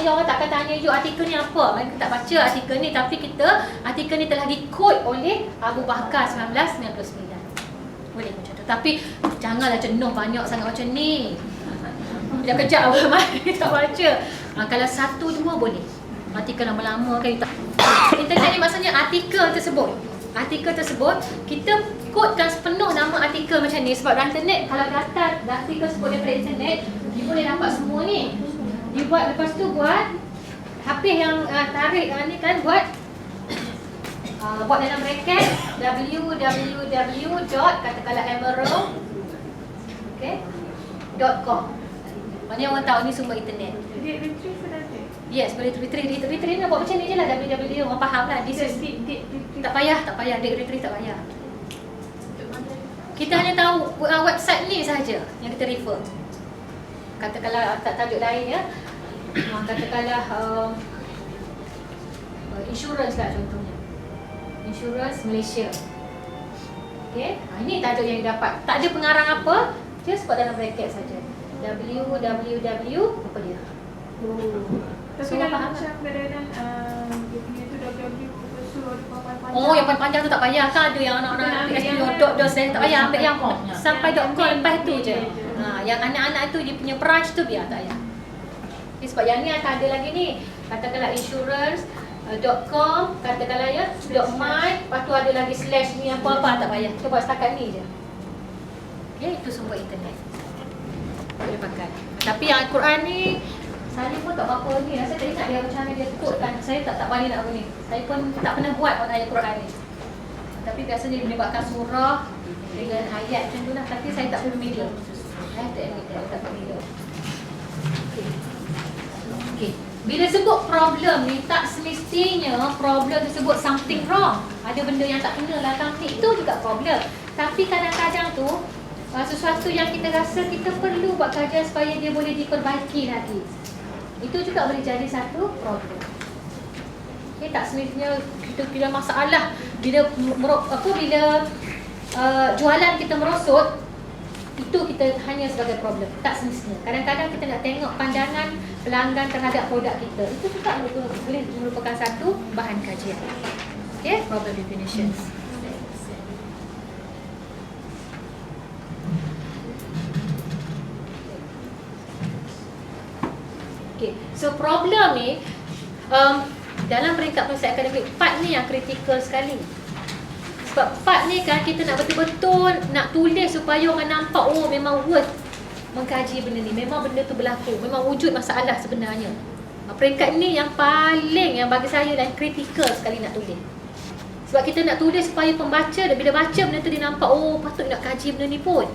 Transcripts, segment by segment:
Orang takkan tanya you artikel ni apa. Mereka tak baca artikel ni, tapi artikel ni telah dikod oleh Abu Bakar 1999. Boleh macam tu. Tapi janganlah jenuh banyak sangat macam ni. Dah kejap awal mari tak baca. Kalau 1-2 boleh. Artikel lama-lama kan tak. Internet ni maksudnya artikel tersebut. Artikel tersebut kita kodkan sepenuh nama artikel macam ni. Sebab internet kalau data artikel sebut daripada internet, you boleh dapat semua ni. You buat, lepas tu buat Hafiz yang tarik ni kan, buat dalam bracket www. katakanlah emerald .com. Maknanya orang tahu ni sumber internet. Dia retrieve nanti. Yes, boleh retrieve ni buat macam ni je lah. www, orang faham lah. Tak payah, retrieve tak payah. Kita hanya tahu website ni sahaja yang kita refer. Katakanlah tajuk lain ya. Katakanlah insurans lah contohnya. Insurans Malaysia. Okey, ini tajuk yang dapat. Tak ada pengarang apa, just buat dalam bracket saja. www apa dia? Tapi kalau macam kadang-kadang dia punya tu www panjang. Oh, yang panjang tu tak payah kan, ada yang anak-anak saya tak payah ambil yang sampai .com lepas tu je. Yang anak-anak tu dia punya branch tu biar tak payah. Sebab yang ni akan ada lagi ni. Katakanlah insurance.com, katakanlah ya .my, lepas tu ada lagi slash ni apa-apa, tak payah. Kita buat setakat ni je. Okay, itu sumber internet. Boleh pakai. Tapi yang Al-Quran ni saya pun tak berapa ni. Saya tak ingat dia macam mana dia kodkan. Saya tak pandai nak apa ni. Saya pun tak pernah buat ayat Quran ni. Tapi biasanya dia melibatkan surah dengan ayat macam tu lah. Tapi saya tak familiar. Saya tak admit, saya tak familiar. Okay. Bila sebut problem ni, tak semestinya problem tersebut something wrong. Ada benda yang tak kena lah ni. Itu juga problem. Tapi kadang-kadang tu sesuatu yang kita rasa kita perlu buat kajian supaya dia boleh diperbaiki lagi. Itu juga boleh jadi satu problem. Okay, tak semestinya kita bila masalah, bila jualan kita merosot, itu kita hanya sebagai problem. Tak semestinya. Kadang-kadang kita nak tengok pandangan pelanggan terhadap produk kita. Itu juga boleh merupakan satu bahan kajian. Okay, problem definitions. Okay, so problem ni dalam peringkat penyelesaian akademik, part ni yang kritikal sekali. Sebab part ni kan kita nak betul-betul nak tulis supaya orang nampak, oh memang worth mengkaji benda ni, memang benda tu berlaku, memang wujud masalah sebenarnya. Peringkat ni yang paling, yang bagi saya dan kritikal sekali nak tulis. Sebab kita nak tulis supaya pembaca, bila baca benda tu dia nampak, oh patut nak kaji benda ni pun.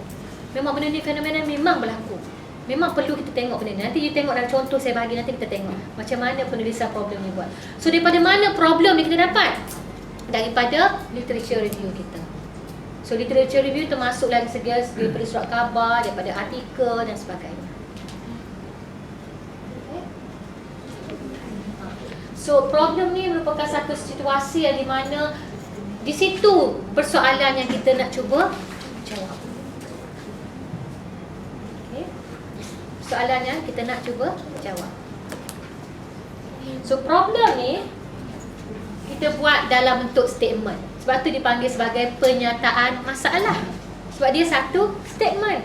Memang benda ni fenomena memang berlaku. Memang perlu kita tengok benda ni. Nanti you tengok dalam contoh saya bagi, nanti kita tengok macam mana penulisan problem ni buat. So daripada mana problem ni kita dapat? Daripada literature review kita. So literature review termasuk dari segi daripada surat khabar, daripada artikel dan sebagainya. So problem ni merupakan satu situasi yang di mana di situ persoalan yang kita nak cuba jawab. Soalan yang kita nak cuba jawab. So problem ni kita buat dalam bentuk statement. Sebab tu dipanggil sebagai pernyataan masalah. Sebab dia satu statement.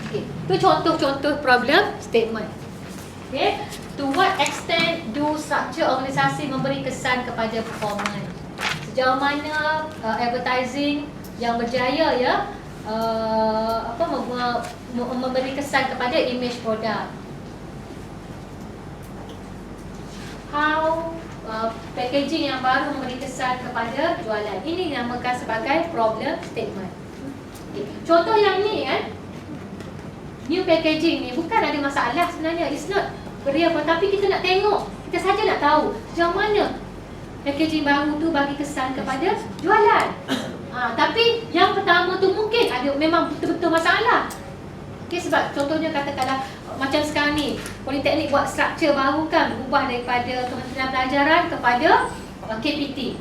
Okay. Tu contoh-contoh problem statement. Okay. To what extent do structure organisasi memberi kesan kepada performance? Sejauh mana advertising yang berjaya ya memberi kesan kepada image produk. How packaging yang baru memberi kesan kepada jualan. Ini dinamakan sebagai problem statement. Okay. Contoh yang ni kan, new packaging ni bukan ada masalah sebenarnya. It's not real, tapi kita nak tengok, kita saja nak tahu sejauh mana packaging baru tu bagi kesan kepada jualan. Tapi yang pertama tu mungkin ada memang betul-betul masalah. Okay, sebab contohnya katakanlah macam sekarang ni Politeknik buat struktur baru kan, berubah daripada Kementerian Pelajaran kepada KPT.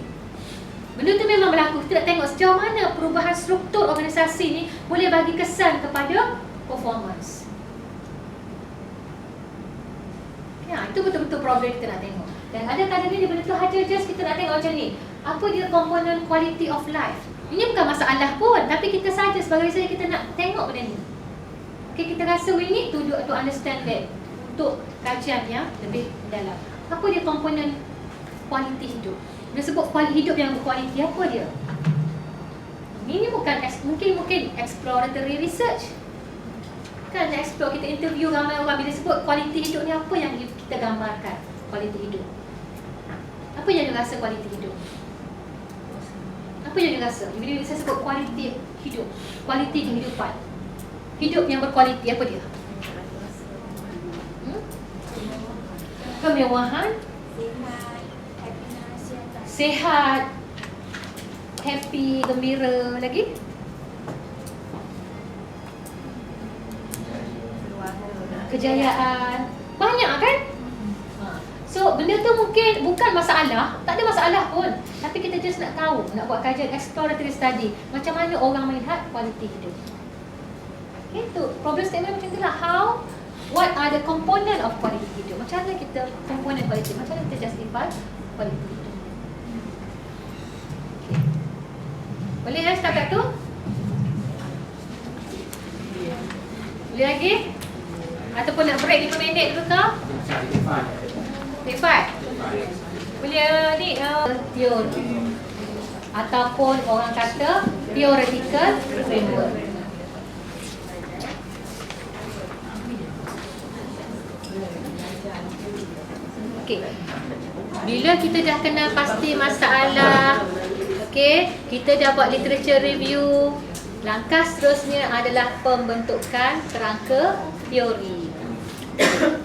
Benda tu memang berlaku. Kita nak tengok sejauh mana perubahan struktur organisasi ni boleh bagi kesan kepada performance. Itu betul-betul problem kita nak tengok. Dan ada kadang-kadang dia betul saja just kita nak tengok macam ni. Apa dia komponen quality of life? Ini bukan masalah pun, tapi kita saja sebagai saya kita nak tengok benda ni. Okay, kita rasa we need to understand that untuk kajian yang lebih dalam. Apa dia komponen kualiti hidup? Dia sebut kualiti hidup yang berkualiti, apa dia? Ini bukan mungkin exploratory research. Kan explore, kita interview ramai orang, bila sebut kualiti hidup ni apa yang kita gambarkan kualiti hidup? Apa yang dia rasa kualiti hidup? Apa yang dia rasa? Bila saya sebut kualiti hidup, kualiti kehidupan, hidup yang berkualiti, apa dia? Kemewahan, sihat, happy, gembira, lagi? Kejayaan. Banyak kan? So benda tu mungkin bukan masalah, tak ada masalah pun. Tapi kita just nak tahu, nak buat kajian exploratory study, macam mana orang melihat kualiti hidup. Okay, tu problem statement macam itulah. What are the component of quality hidup? Macam mana kita komponen quality, macam mana kita justify quality hidup. Okay. Boleh start kat tu? Boleh lagi? Ataupun nak break 5 minit dulu ke? Take 5. Boleh ni teori ataupun orang kata theoretical framework. Okey. Bila kita dah kenal pasti masalah, okey, kita dah buat literature review, langkah seterusnya adalah pembentukan kerangka teori.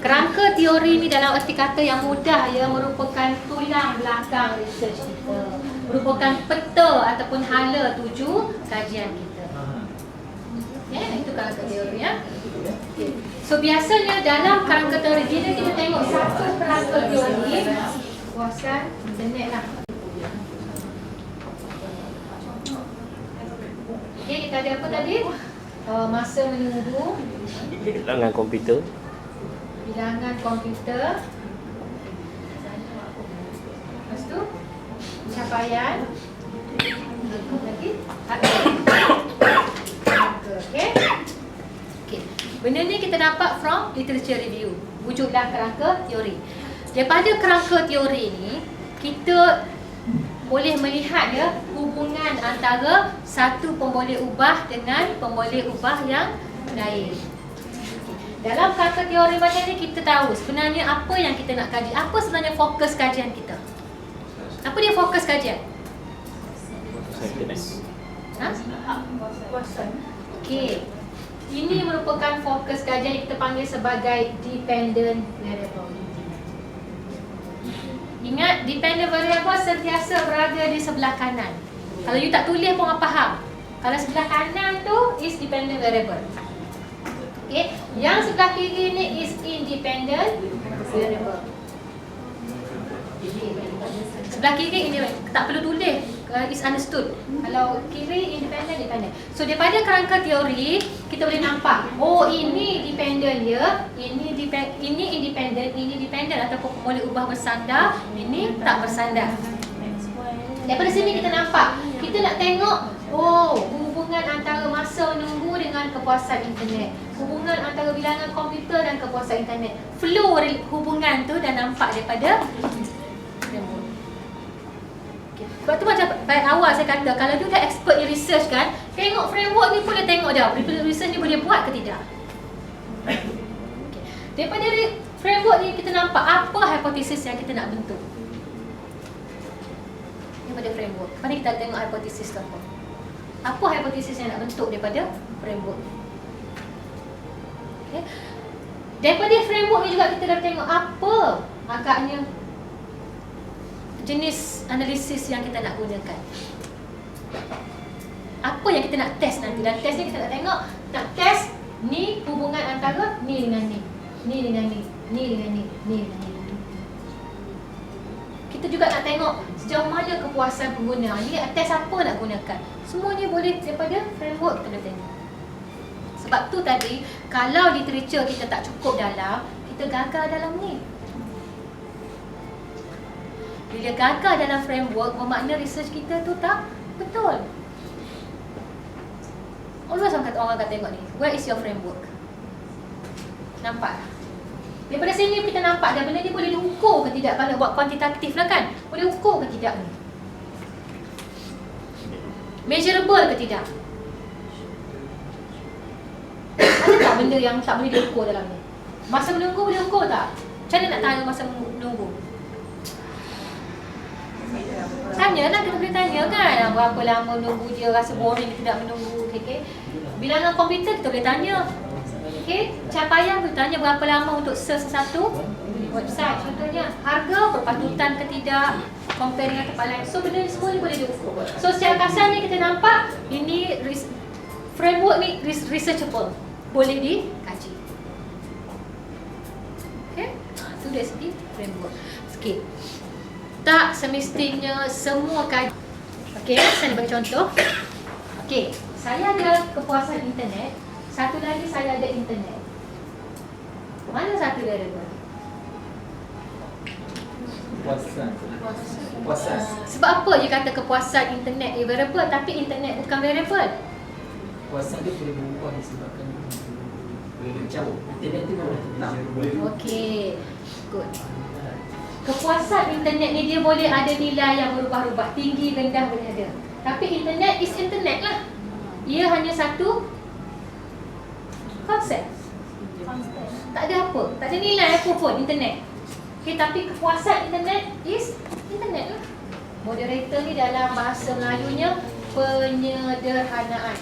Kerangka teori ni dalam erti kata yang mudah ya, merupakan tulang belakang research kita, merupakan peta ataupun hala tuju kajian kita. Itu kerangka teori ya. So biasanya dalam kerangka teori, bila kita tengok satu kerangka teori, puaskan internet lah. Okay, kita ada apa tadi? Masa menunggu, bilangan komputer, lepas tu pencapaian, lagi okay. Benda ni kita dapat from literature review, wujudlah kerangka teori. Daripada kerangka teori ni, kita boleh melihat ya hubungan antara satu pemboleh ubah dengan pemboleh ubah yang lain. Dalam kerangka teori macam ni, kita tahu sebenarnya apa yang kita nak kaji, apa sebenarnya fokus kajian kita. Apa dia fokus kajian? Ha? Okey. Ini merupakan fokus kajian yang kita panggil sebagai dependent variable. Ingat, dependent variable sentiasa berada di sebelah kanan. Kalau you tak tulis pun faham. Kalau sebelah kanan tu is dependent variable. Okay. Yang sebelah kiri ni is independent variable. Sebelah kiri ini tak perlu tulis, is understood. Kalau kiri independent, dependent. So daripada kerangka teori kita boleh nampak, oh ini dependent ya, ini independent, ini dependent ataupun boleh ubah bersandar, ini tak bersandar. Daripada sini kita nampak, kita nak tengok, oh hubungan antara masa menunggu dengan kepuasan internet, hubungan antara bilangan komputer dan kepuasan internet. Flow hubungan tu dah nampak daripada framework. Okay. Sebab tu macam baik awal saya kata, kalau you dah expert in research kan, tengok framework ni boleh tengok dah, research ni boleh buat ke tidak. Okay. Daripada framework ni kita nampak apa hipotesis yang kita nak bentuk. Daripada framework, mari kita tengok hipotesis tu apa. Apa hipotesis yang nak bentuk daripada framework. Okay. Daripada framework ni juga kita dah tengok apa agaknya jenis analisis yang kita nak gunakan. Apa yang kita nak test nanti. Dan test ni kita nak tengok, nak test ni hubungan antara ni dengan ni, ni dengan ni, ni dengan ni, ni dengan ni. Kita juga nak tengok sejauh mana kepuasan pengguna. Ni test apa nak gunakan. Semuanya boleh daripada framework kita boleh tengok. Sebab tu tadi, kalau literature kita tak cukup dalam, kita gagal dalam ni. Bila gagal dalam framework, bermakna research kita tu tak betul. Always orang kata tengok ni, where is your framework? Nampak? Daripada sini kita nampak dah benda ni boleh diukur ke tidak. Kalau buat kuantitatif lah kan, boleh ukur ke tidak ni, measurable ke tidak. Ada tak benda yang tak boleh diukur dalam ni? Masa menunggu boleh ukur tak? Macam mana nak tahu masa menunggu? Tanyalah, kita boleh tanya kan, berapa lama menunggu dia, rasa boring dia tidak menunggu. Okay. Bilangan komputer kita boleh tanya. Okay. Capaian kita tanya berapa lama untuk search satu website. Contohnya, harga berpatutan ke tidak, compare dengan tempat lain. So benda ni semua ni boleh diukur. So secara kasarnya kita nampak ini framework ni researchable, boleh dikaji. Okay. Itu dari segi framework. Okay. Tak semestinya semua kaji. Okey, saya bagi contoh. Okey, saya ada kepuasan internet, satu lagi saya ada internet. Mana satu variable? Kepuasan. Sebab apa je kata kepuasan internet variable tapi internet bukan variable? Kepuasan dia boleh berubah disebabkan macam internet tu boleh tetap. Okey. Good. Kepuasan internet ni dia boleh ada nilai yang berubah-ubah, tinggi, rendah boleh ada. Tapi internet is internet lah. Ia hanya satu konsep. Tak ada apa, tak ada nilai apa pun internet. Okay, tapi kepuasan internet is internet lah. Moderator ni dalam bahasa Melayunya penyederhanaan.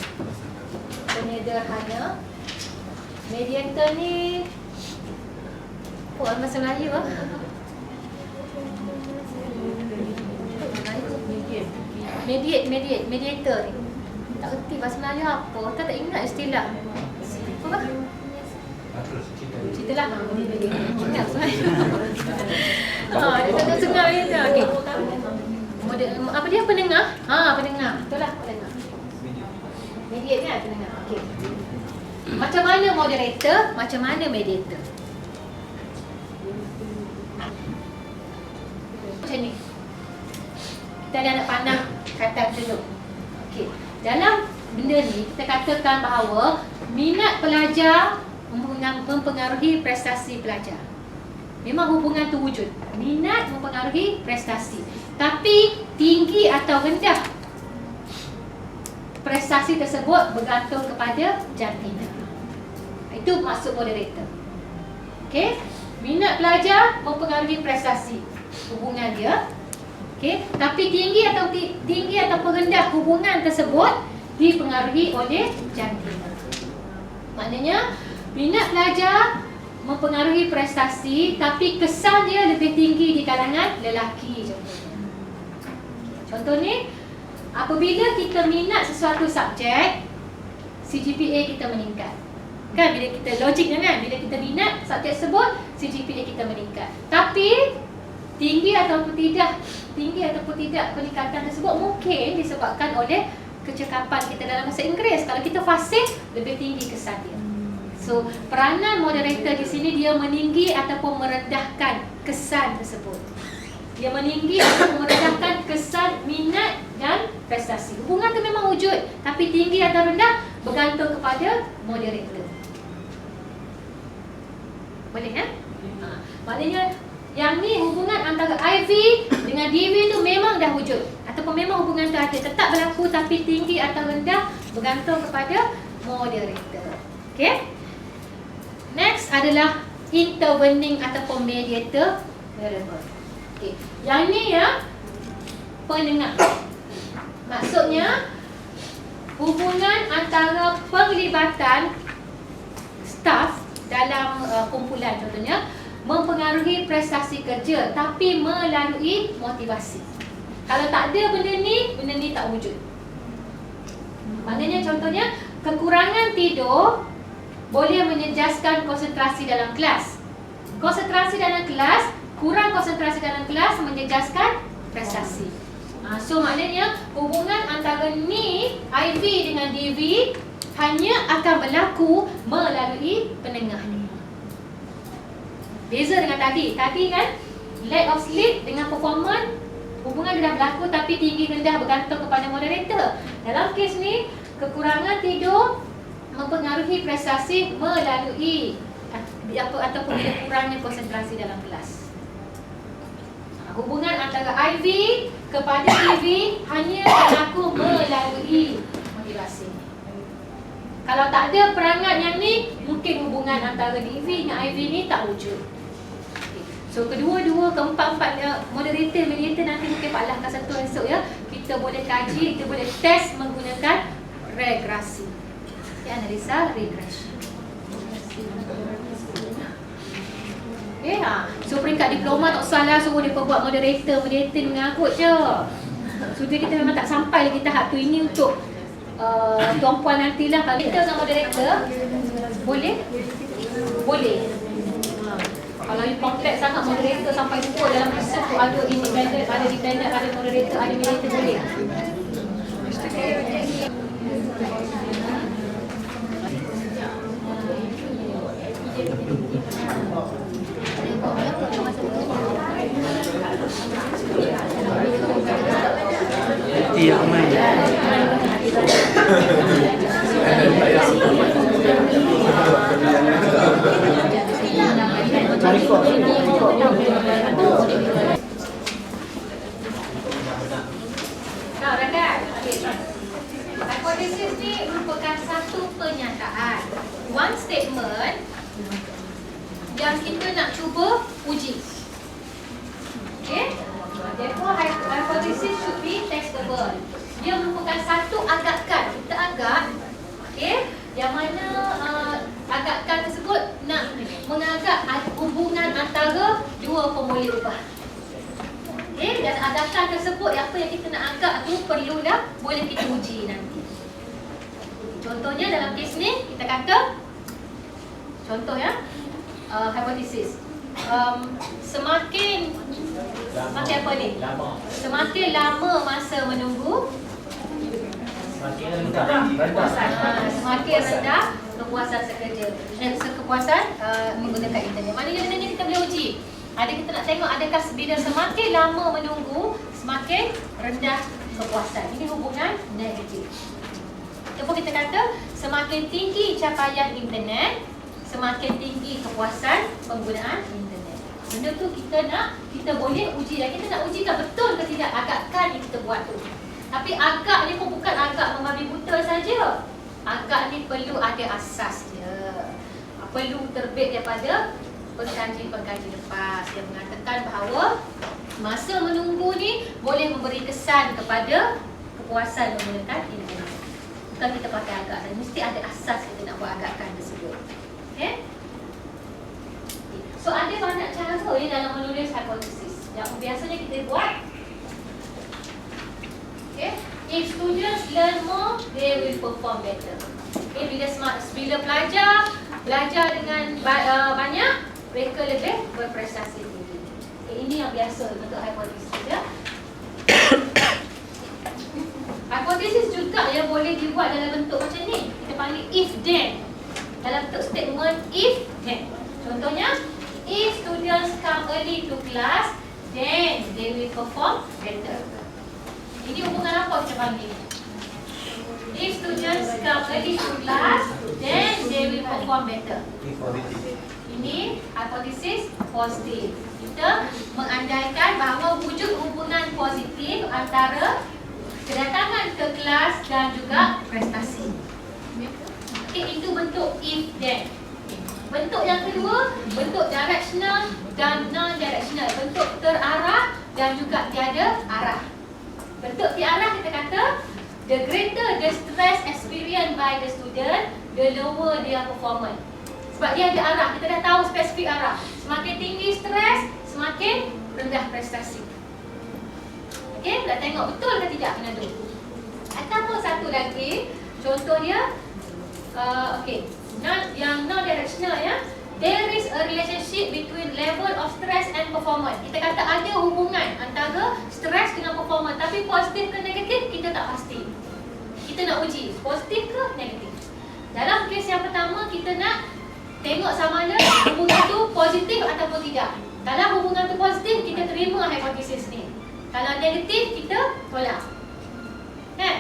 Penyederhana. Mediator ni apa bahasa Melayu lah? Mediator ni. Tak erti bahasa Melayu apa. Tak ingat istilah. Apa? Cerita lah. Ingat bahasa Melayu. Dia tak dengar dia. Okey. Apa dia? Pendengar? Pendengar. Betul lah, pendengar. Mediate kan pendengar. Okey. Macam mana moderator, macam mana mediator? Macam ni. Kita ada anak panah kata dulu. Okey. Dalam benda ni kita katakan bahawa minat pelajar mempengaruhi prestasi pelajar. Memang hubungan tu wujud. Minat mempengaruhi prestasi. Tapi tinggi atau rendah prestasi tersebut bergantung kepada jantina. Itu maksud moderator. Okey? Minat pelajar mempengaruhi prestasi. Hubungan dia. Okey, tapi tinggi atau rendah hubungan tersebut dipengaruhi oleh jantina. Maknanya minat pelajar mempengaruhi prestasi tapi kesan dia lebih tinggi di kalangan lelaki contohnya. Contohnya, apabila kita minat sesuatu subjek, CGPA kita meningkat. Kan bila kita logiknya kan, bila kita minat subjek tersebut, CGPA kita meningkat. Tapi tinggi ataupun tidak peningkatan tersebut mungkin disebabkan oleh kecekapan kita dalam bahasa Inggeris. Kalau kita fasih, lebih tinggi kesan dia. So, peranan moderator di sini dia meninggi ataupun merendahkan kesan tersebut. Dia meninggi ataupun merendahkan kesan minat dan prestasi. Hubungan tu memang wujud, tapi tinggi atau rendah bergantung kepada moderator. Boleh kan? Maknanya yang ni hubungan antara IV dengan DV tu memang dah wujud ataupun memang hubungan tu ada, tetap berlaku, tapi tinggi atau rendah bergantung kepada moderator. Okay? Next adalah intervening ataupun mediator variable. Okay. Yang ni ya penengah. Maksudnya hubungan antara penglibatan staf dalam kumpulan contohnya mempengaruhi prestasi kerja tapi melalui motivasi. Kalau tak ada benda ni tak wujud. Maknanya contohnya kekurangan tidur boleh menjejaskan konsentrasi dalam kelas. Konsentrasi dalam kelas, kurang konsentrasi dalam kelas menjejaskan prestasi. So maknanya hubungan antara ni IV dengan DV hanya akan berlaku melalui penengah ni. Beza dengan tadi kan lack of sleep dengan performance, hubungan dah berlaku tapi tinggi rendah bergantung kepada moderator. Dalam kes ni, kekurangan tidur mempengaruhi prestasi melalui ataupun kurangnya konsentrasi dalam kelas. Hubungan antara IV kepada EV hanya berlaku melalui motivasi. Kalau tak ada perangat yang ni, mungkin hubungan antara EV dengan IV ni tak wujud. So kedua-dua, keempat-empat moderator, mediator nanti mungkin Pak Lah akan satu esok ya. Kita boleh kaji, kita boleh test menggunakan regresi. Analisa regresi. Okay, so peringkat diploma tak salah, suruh dia buat moderator mengagut je. Sudah kita memang tak sampai lagi tahap tu. Ini untuk tuan-puan nantilah. Kalau kita dengan moderator, boleh? Boleh. Kalau you kompleks sangat moderator sampai lupa dalam research tu ada independent, ada dependent, ada moderator, ada mediator, boleh. Iya, main. Nah, rakan. Hipotesis ni merupakan satu pernyataan, one statement yang kita nak cuba uji. Okay? Therefore, hypothesis should be testable. Dia merupakan satu agakan. Kita agak, okay, yang mana agakan tersebut nak mengagak hubungan antara dua formula ubah. Okay, dan agakan tersebut apa yang kita nak agak tu perlulah boleh kita uji nanti. Contohnya dalam kes ni kita kata, contoh ya, hypothesis. Semakin apa ni? Semakin lama masa menunggu, semakin rendah kepuasan sekerja. Kepuasan menggunakan internet. Maknanya benda ni kita boleh uji. Ada kita nak tengok adakah bila semakin lama menunggu, semakin rendah kepuasan. Ini hubungan negatif. Ataupun kita kata semakin tinggi capaian internet, semakin tinggi kepuasan penggunaan internet. Benda tu kita boleh uji dan kita nak ujikan betul ke tidak agakan yang kita buat tu. Tapi agak ni pun bukan agak membabi buta saja. Agak ni perlu ada asas dia. Perlu terbit daripada pengkaji-pengkaji lepas yang mengatakan bahawa masa menunggu ni boleh memberi kesan kepada kepuasan menggunakan internet. Bukan kita pakai agak, dan mesti ada asas kita nak buat agakan tersebut. Okay? So ada banyak cara ni dalam menulis hipotesis yang biasanya kita buat. Okay? If students learn more, they will perform better. Okay, bila belajar dengan banyak, mereka lebih berprestasi tinggi. Okay, ini yang biasa untuk hipotesis ya. Hipotesis juga yang boleh dibuat dalam bentuk macam ni. Kita panggil if then. Dalam bentuk statement if then. Contohnya, if students come early to class, then they will perform better. Ini hubungan apa kita panggil? If students come early to class, then they will perform better. Ini hipotesis positif. Kita mengandaikan bahawa wujud hubungan positif antara kedatangan ke kelas dan juga prestasi. Okay, itu bentuk if then. Bentuk yang kedua, bentuk directional dan non-directional. Bentuk terarah dan juga tiada arah. Bentuk tiarah kita kata, the greater the stress experienced by the student, the lower their performance. Sebab dia ada arah, kita dah tahu spesifik arah. Semakin tinggi stres, semakin rendah prestasi. Okey, nak tengok betul ke tidak benda tu. Ataupun satu lagi, contohnya, okey, yang non-directional ya. There is a relationship between level of stress and performance. Kita kata ada hubungan antara stres dengan performance. Tapi positif ke negatif, kita tak pasti. Kita nak uji, positif ke negatif. Dalam kes yang pertama, kita nak tengok sama ada hubungan tu positif ataupun tidak. Kalau hubungan tu positif, kita Kalau negatif, kita tolak. Kan?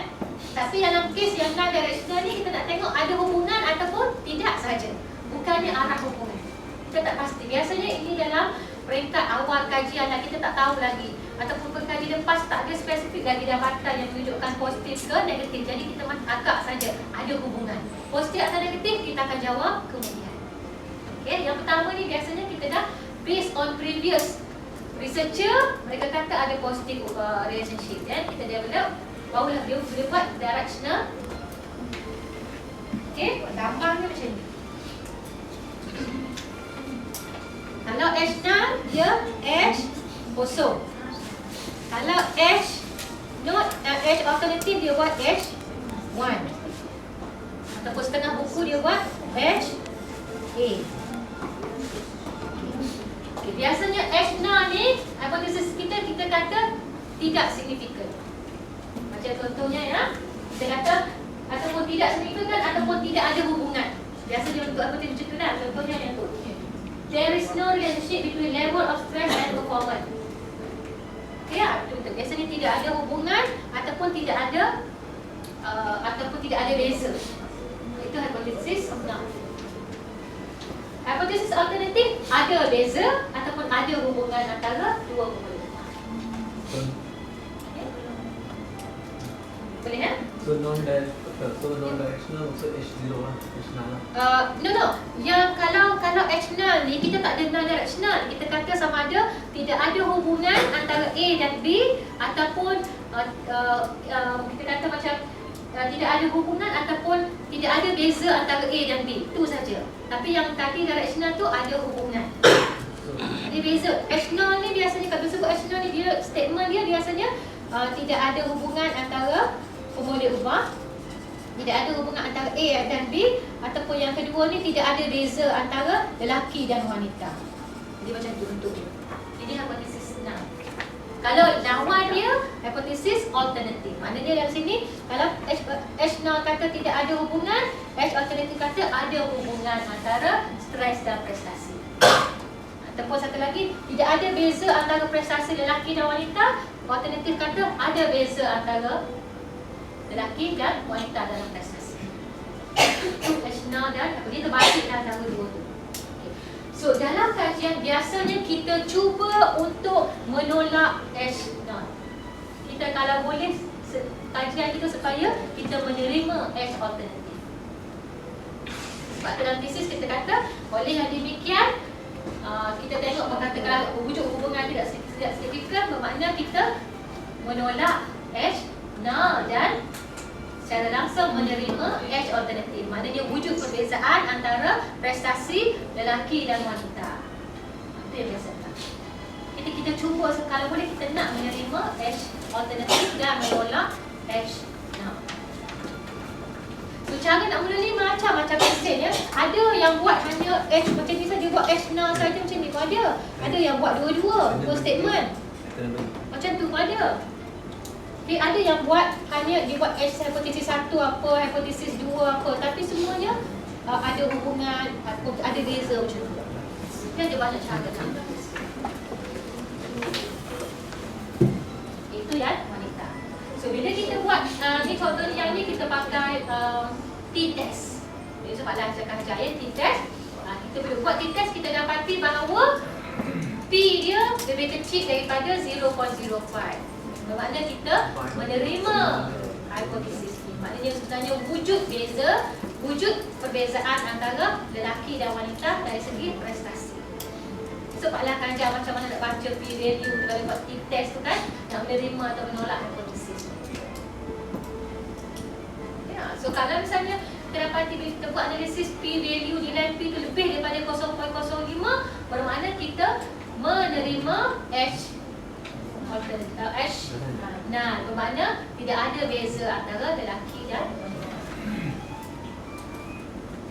Tapi dalam kes yang non-directional ni, kita nak tengok ada hubungan ataupun tidak saja. Bukannya arah hubungan. Kita tak pasti. Biasanya ini dalam peringkat awal kajian dan kita tak tahu lagi. Ataupun pengkaji lepas tak ada spesifik lagi dapatan yang menunjukkan positif ke negatif. Jadi kita agak saja ada hubungan. Positif atau negatif, kita akan jawab kemudian. Okay, yang pertama ni biasanya kita dah based on previous researcher, mereka kata ada positive relationship. Dan kita develop, barulah dia boleh buat directional. Okay, buat gambarnya macam ni. Kalau H0, dia H kosong. Kalau H not, H alternatif, dia buat H1. Ataupun setengah buku dia buat H A. Okay, biasanya H0 ni, hipotesis kita kata tidak signifikan. Macam contohnya ya, kita kata ataupun tidak signifikan ataupun tidak ada hubungan. Biasanya untuk hipotesis macam tu lah. Contohnya yang tu. There is no relationship between level of stress and performance. Ya, betul. Biasanya tidak ada hubungan ataupun tidak ada beza. Itu hipotesis no. Hipotesis alternatif ada beza ataupun ada hubungan antara dua formula. Okay. Boleh kan? So non-directional also H0 lah, H0 lah. No. Yang kalau H0 ni kita tak ada non-directional. Kita kata sama ada tidak ada hubungan antara A dan B ataupun kita kata macam tidak ada hubungan ataupun tidak ada beza antara A dan B. Itu saja. Tapi yang tadi directional tu ada hubungan. Ada beza. H0 ni biasanya kalau sebut H0 ni dia statement dia biasanya tidak ada hubungan antara formula ubah. Tidak ada hubungan antara A dan B. Ataupun yang kedua ni tidak ada beza antara lelaki dan wanita. Jadi macam tu bentuk dia. Jadi hipotesis senang. Kalau lawan dia, hipotesis alternatif. Maknanya dalam sini, kalau H0 kata tidak ada hubungan, H alternatif kata ada hubungan antara stres dan prestasi. Ataupun satu lagi, tidak ada beza antara prestasi lelaki dan wanita. Alternatif kata ada beza antara lelaki dan wanita dalam prestasi. H0 dan dia terbalik antara dua tu. So dalam kajian biasanya kita cuba untuk menolak H0. Kita kalau boleh kajian kita supaya kita menerima H alternatif. Sebab dalam tesis kita kata oleh demikian kita tengok berkata wujud hubungan tidak signifikan, bermakna kita menolak H0 dan secara langsung menerima H alternatif. Maknanya wujud perbezaan antara prestasi lelaki dan wanita. Itu yang biasa. Jadi kita cuba kalau boleh kita nak menerima H alternatif dan menolak H0. So cara nak mula ni macam-macam mesin ya. Ada yang buat hanya H macam ni saja, buat H0 saja macam ni pun ada. Ada yang buat dua statement. Macam tu pun ada. Okay, ada yang buat hanya dia buat hipotesis 1 apa, hipotesis 2 apa, tapi semuanya ada hubungan, ada beza macam tu. Dia ada banyak cara nak. Itu yang wanita. So bila kita buat ni contohnya yang ni kita pakai t-test. Jadi sebablah saya ajar ya t-test. Kita boleh buat t-test, kita dapati bahawa P dia lebih kecil daripada 0.05. Bermakna kita menerima hipotesis ini. Maknanya sebenarnya wujud beza, wujud perbezaan antara lelaki dan wanita dari segi prestasi. Sebablah kan ajar macam mana nak baca P value kalau buat t-test tu kan, nak menerima atau menolak hipotesis. Ya, so kalau misalnya kita dapati bila kita buat analisis P value nilai P tu lebih daripada 0.05, bermakna kita menerima H. Nah, bermakna tidak ada beza antara lelaki dan wanita.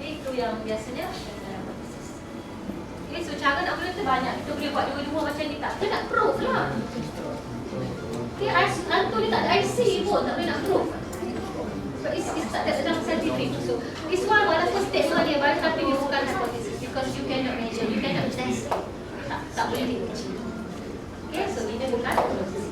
Itu yang biasanya dalam hipotesis. Okay, so cara nak mula tu banyak. Kita boleh buat dua-dua macam ni tak? Kita nak proof lah. Okay, Anto ni tak ada IC pun, tak boleh nak proof. But it's tak ada dalam scientific. So, this one walaupun statement dia baik tapi dia bukan hipotesis. Because you cannot measure, you cannot test. Tak boleh diuji. Okay, so ini bukan hipotesis.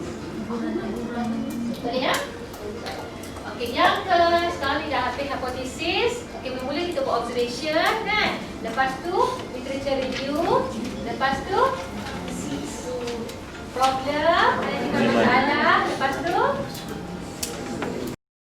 Okey, yang ke sekarang ni dah habis hipotesis. Okey, mula-mula kita buat observation kan. Lepas tu literature review. Lepas tu problem, ada masalah. Lepas